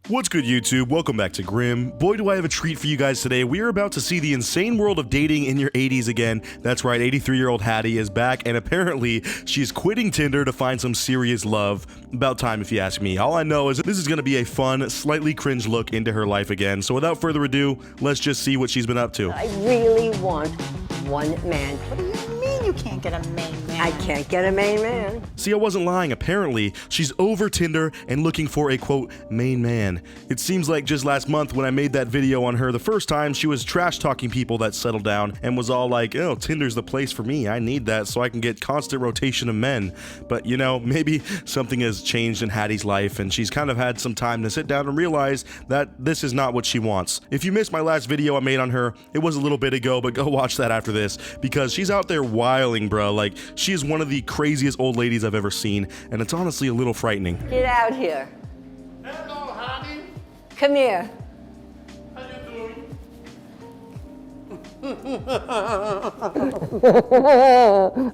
What's good, YouTube? Welcome back to Grim. Boy, do I have a treat for you guys today. We are about to see the insane world of dating in your 80s again. That's right, 83-year-old Hattie is back, and apparently she's quitting Tinder to find some serious love. About time, if you ask me. All I know is that this is going to be a fun, slightly cringe look into her life again. So without further ado, let's just see what she's been up to. I really want one man. What do you mean you can't get a main man? I can't get a main man. See, I wasn't lying. Apparently, she's over Tinder and looking for a, quote, main man. It seems like just last month when I made that video on her the first time, she was trash-talking people that settled down and was all like, oh, Tinder's the place for me. I need that so I can get constant rotation of men. But, you know, maybe something has changed in Hattie's life and she's kind of had some time to sit down and realize that this is not what she wants. If you missed my last video I made on her, it was a little bit ago, but go watch that after this because she's out there wilding, bro. Like, she is one of the craziest old ladies I've ever seen, and it's honestly a little frightening. Get out here. Hello, honey. Come here. How you doing?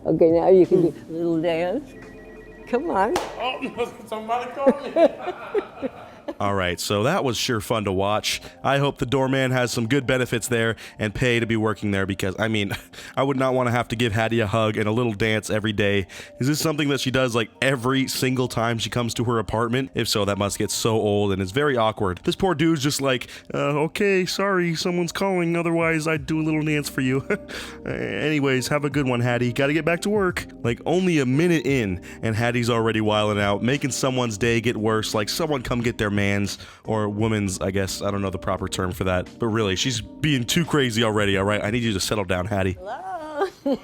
Okay, now you can do a little dance. Come on. Oh, somebody called me. Alright, so that was sure fun to watch. I hope the doorman has some good benefits there and pay to be working there because, I mean, I would not want to have to give Hattie a hug and a little dance every day. Is this something that she does like every single time she comes to her apartment? If so, that must get so old and it's very awkward. This poor dude's just like, okay, sorry, someone's calling, otherwise I'd do a little dance for you. Anyways, have a good one, Hattie. Gotta get back to work. Like, only a minute in and Hattie's already wilding out, making someone's day get worse, like someone come get their man's or woman's, I guess. I don't know the proper term for that. But really, she's being too crazy already, all right? I need you to settle down, Hattie. Hello.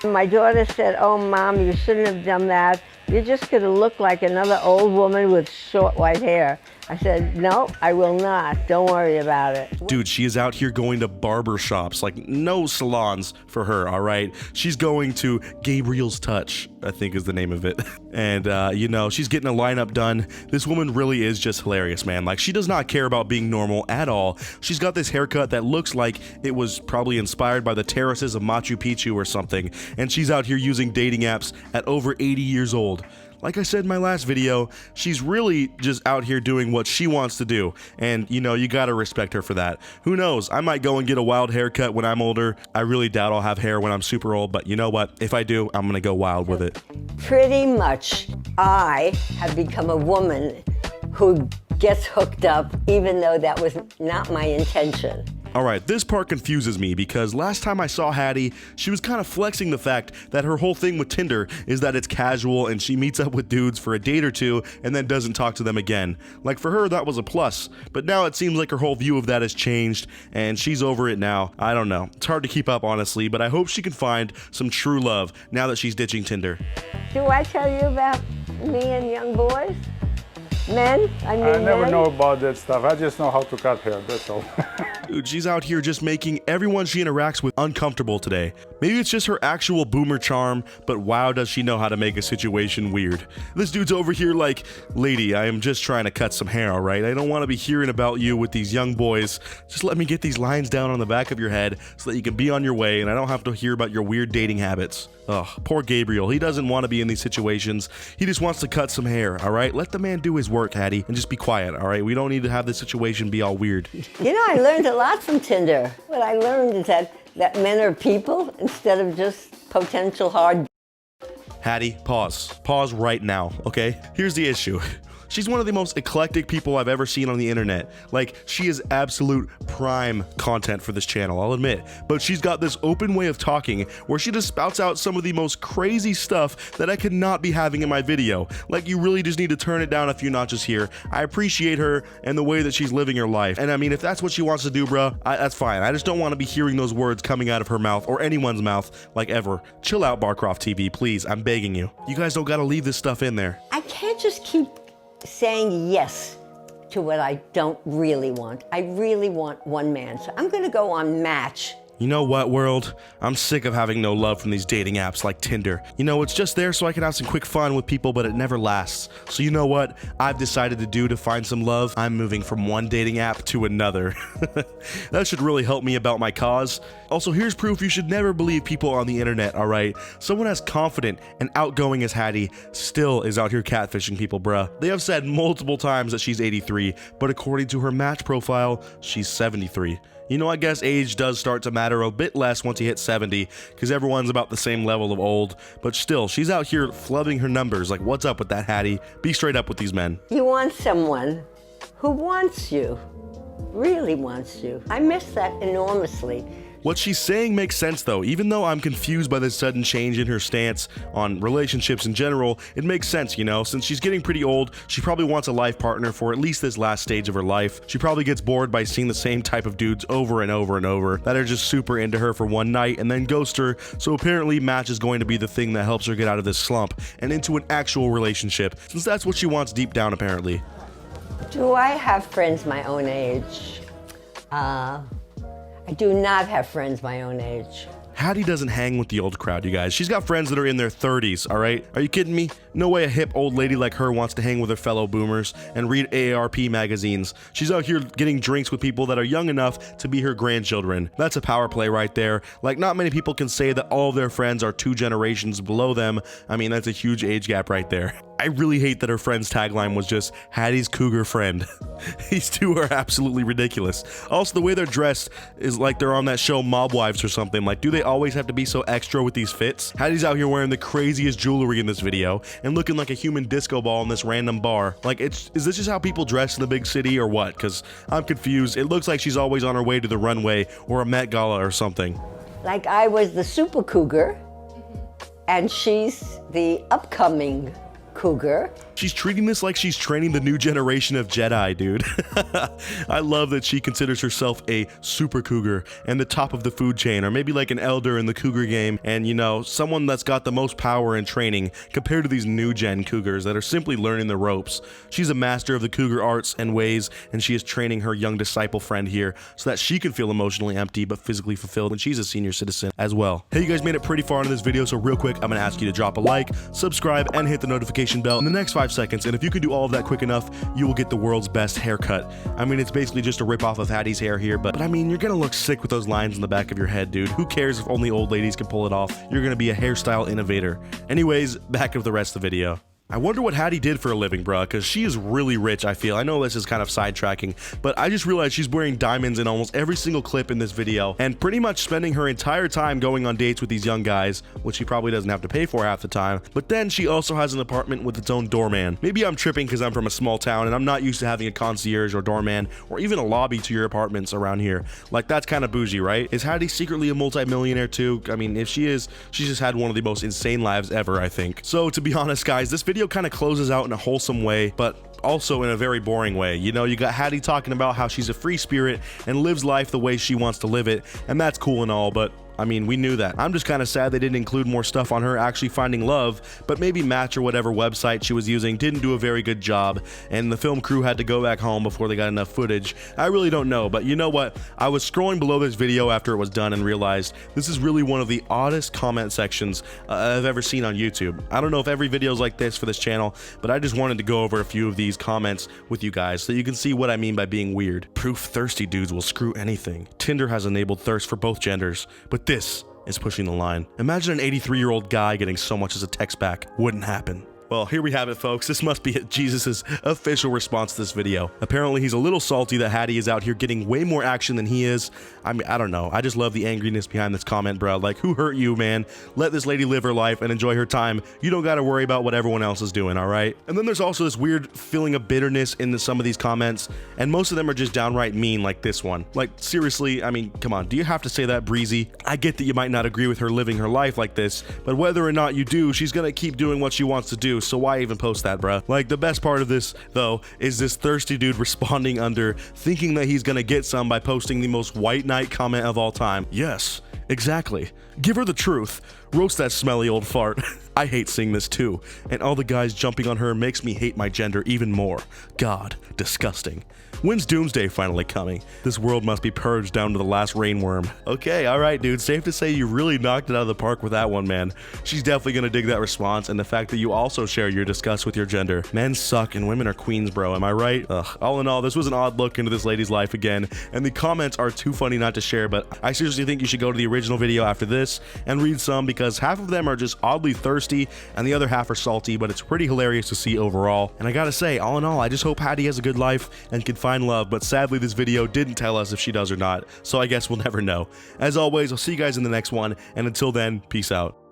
My daughter said, oh, Mom, you shouldn't have done that. You're just going to look like another old woman with short white hair. I said, no, I will not. Don't worry about it. Dude, she is out here going to barber shops, like no salons for her, all right? She's going to Gabriel's Touch, I think is the name of it. And, you know, she's getting a lineup done. This woman really is just hilarious, man. Like, she does not care about being normal at all. She's got this haircut that looks like it was probably inspired by the terraces of Machu Picchu or something. And she's out here using dating apps at over 80 years old. Like I said in my last video, she's really just out here doing what she wants to do, and you know, you gotta respect her for that. Who knows, I might go and get a wild haircut when I'm older. I really doubt I'll have hair when I'm super old, but you know what? If I do, I'm gonna go wild with it. Pretty much, I have become a woman who gets hooked up, even though that was not my intention. Alright, this part confuses me because last time I saw Hattie, she was kind of flexing the fact that her whole thing with Tinder is that it's casual and she meets up with dudes for a date or two and then doesn't talk to them again. Like, for her, that was a plus, but now it seems like her whole view of that has changed and she's over it now. I don't know. It's hard to keep up, honestly, but I hope she can find some true love now that she's ditching Tinder. Do I tell you about me and young boys? Men? I never men? know about that stuff. I just know how to cut hair, that's all. Dude, she's out here just making everyone she interacts with uncomfortable today. Maybe it's just her actual boomer charm, but wow, does she know how to make a situation weird. This dude's over here like, lady, I am just trying to cut some hair, all right? I don't want to be hearing about you with these young boys. Just let me get these lines down on the back of your head so that you can be on your way and I don't have to hear about your weird dating habits. Ugh, poor Gabriel. He doesn't want to be in these situations. He just wants to cut some hair, all right? Let the man do his work, Hattie, and just be quiet, all right? We don't need to have this situation be all weird. You know, I learned a lot from Tinder. What I learned is that men are people instead of just potential hard. Hattie, pause. Pause right now, okay? Here's the issue. She's one of the most eclectic people I've ever seen on the internet. Like, she is absolute prime content for this channel, I'll admit. But she's got this open way of talking where she just spouts out some of the most crazy stuff that I could not be having in my video. Like, you really just need to turn it down a few notches here. I appreciate her and the way that she's living her life. And I mean, if that's what she wants to do, bruh, that's fine. I just don't want to be hearing those words coming out of her mouth or anyone's mouth, like ever. Chill out, Barcroft TV, please. I'm begging you. You guys don't gotta leave this stuff in there. I can't just keep saying yes to what I don't really want. I really want one man. So I'm going to go on Match You know what, world? I'm sick of having no love from these dating apps like Tinder. You know, it's just there so I can have some quick fun with people, but it never lasts. So you know what I've decided to do to find some love? I'm moving from one dating app to another. That should really help me about my cause. Also, here's proof you should never believe people on the internet, alright? Someone as confident and outgoing as Hattie still is out here catfishing people, bruh. They have said multiple times that she's 83, but according to her match profile, she's 73. You know, I guess age does start to matter a bit less once you hit 70, because everyone's about the same level of old, but still, she's out here flubbing her numbers. Like, what's up with that, Hattie? Be straight up with these men. You want someone who wants you, really wants you. I miss that enormously. What she's saying makes sense though. Even though I'm confused by this sudden change in her stance on relationships in general, it makes sense, you know, since she's getting pretty old, she probably wants a life partner for at least this last stage of her life. She probably gets bored by seeing the same type of dudes over and over and over that are just super into her for one night and then ghost her, so apparently match is going to be the thing that helps her get out of this slump and into an actual relationship, since that's what she wants deep down apparently. Do I have friends my own age? I do not have friends my own age. Hattie doesn't hang with the old crowd, you guys. She's got friends that are in their 30s, alright? Are you kidding me? No way a hip old lady like her wants to hang with her fellow boomers and read AARP magazines. She's out here getting drinks with people that are young enough to be her grandchildren. That's a power play right there. Like, not many people can say that all of their friends are 2 generations below them. I mean, that's a huge age gap right there. I really hate that her friend's tagline was just Hattie's Cougar friend. These two are absolutely ridiculous. Also, the way they're dressed is like they're on that show Mob Wives or something. Like, do they always have to be so extra with these fits? Hattie's out here wearing the craziest jewelry in this video and looking like a human disco ball in this random bar. Like, is this just how people dress in the big city or what? Because I'm confused. It looks like she's always on her way to the runway or a Met Gala or something. Like I was the super cougar, and she's the upcoming cougar. She's treating this like she's training the new generation of Jedi, dude. I love that she considers herself a super cougar and the top of the food chain, or maybe like an elder in the cougar game, and you know, someone that's got the most power and training compared to these new gen cougars that are simply learning the ropes. She's a master of the cougar arts and ways, and she is training her young disciple friend here so that she can feel emotionally empty but physically fulfilled, and she's a senior citizen as well. Hey, you guys made it pretty far into this video, so real quick, I'm gonna ask you to drop a like, subscribe, and hit the notification bell in the next 5 seconds, and if you can do all of that quick enough, you will get the world's best haircut. I mean, it's basically just a rip-off of Hattie's hair here, but I mean, you're gonna look sick with those lines in the back of your head, dude. Who cares if only old ladies can pull it off? You're gonna be a hairstyle innovator. Anyways, back to the rest of the video. I wonder what Hattie did for a living, bruh, because she is really rich, I feel. I know this is kind of sidetracking, but I just realized she's wearing diamonds in almost every single clip in this video, and pretty much spending her entire time going on dates with these young guys, which she probably doesn't have to pay for half the time, but then she also has an apartment with its own doorman. Maybe I'm tripping because I'm from a small town, and I'm not used to having a concierge or doorman, or even a lobby to your apartments around here. Like, that's kind of bougie, right? Is Hattie secretly a multi-millionaire too? I mean, if she is, she's just had one of the most insane lives ever, I think. So, to be honest, guys, this video kind of closes out in a wholesome way, but also in a very boring way. You know, you got Hattie talking about how she's a free spirit and lives life the way she wants to live it, and that's cool and all, but I mean, we knew that. I'm just kind of sad they didn't include more stuff on her actually finding love, but maybe Match or whatever website she was using didn't do a very good job, and the film crew had to go back home before they got enough footage. I really don't know, but you know what? I was scrolling below this video after it was done and realized this is really one of the oddest comment sections I've ever seen on YouTube. I don't know if every video is like this for this channel, but I just wanted to go over a few of these comments with you guys so you can see what I mean by being weird. Proof thirsty dudes will screw anything. Tinder has enabled thirst for both genders, but this is pushing the line. Imagine an 83-year-old guy getting so much as a text back. Wouldn't happen. Well, here we have it, folks. This must be Jesus' official response to this video. Apparently, he's a little salty that Hattie is out here getting way more action than he is. I mean, I don't know. I just love the angriness behind this comment, bro. Like, who hurt you, man? Let this lady live her life and enjoy her time. You don't gotta worry about what everyone else is doing, all right? And then there's also this weird feeling of bitterness in some of these comments, and most of them are just downright mean, like this one. Like, seriously, I mean, come on. Do you have to say that, Breezy? I get that you might not agree with her living her life like this, but whether or not you do, she's gonna keep doing what she wants to do. So why even post that, bruh? Like, the best part of this, though, is this thirsty dude responding under, thinking that he's gonna get some by posting the most white knight comment of all time. Yes, exactly. Give her the truth. Roast that smelly old fart. I hate seeing this too, and all the guys jumping on her makes me hate my gender even more. God, disgusting. When's Doomsday finally coming? This world must be purged down to the last rainworm. Okay, alright dude, safe to say you really knocked it out of the park with that one, man. She's definitely gonna dig that response, and the fact that you also share your disgust with your gender. Men suck and women are queens, bro, am I right? Ugh. All in all, this was an odd look into this lady's life again, and the comments are too funny not to share, but I seriously think you should go to the original video after this and read some, because half of them are just oddly thirsty and the other half are salty, but it's pretty hilarious to see overall. And I gotta say, all in all, I just hope Hattie has a good life and can find love, but sadly this video didn't tell us if she does or not, so I guess we'll never know. As always, I'll see you guys in the next one, and until then, peace out.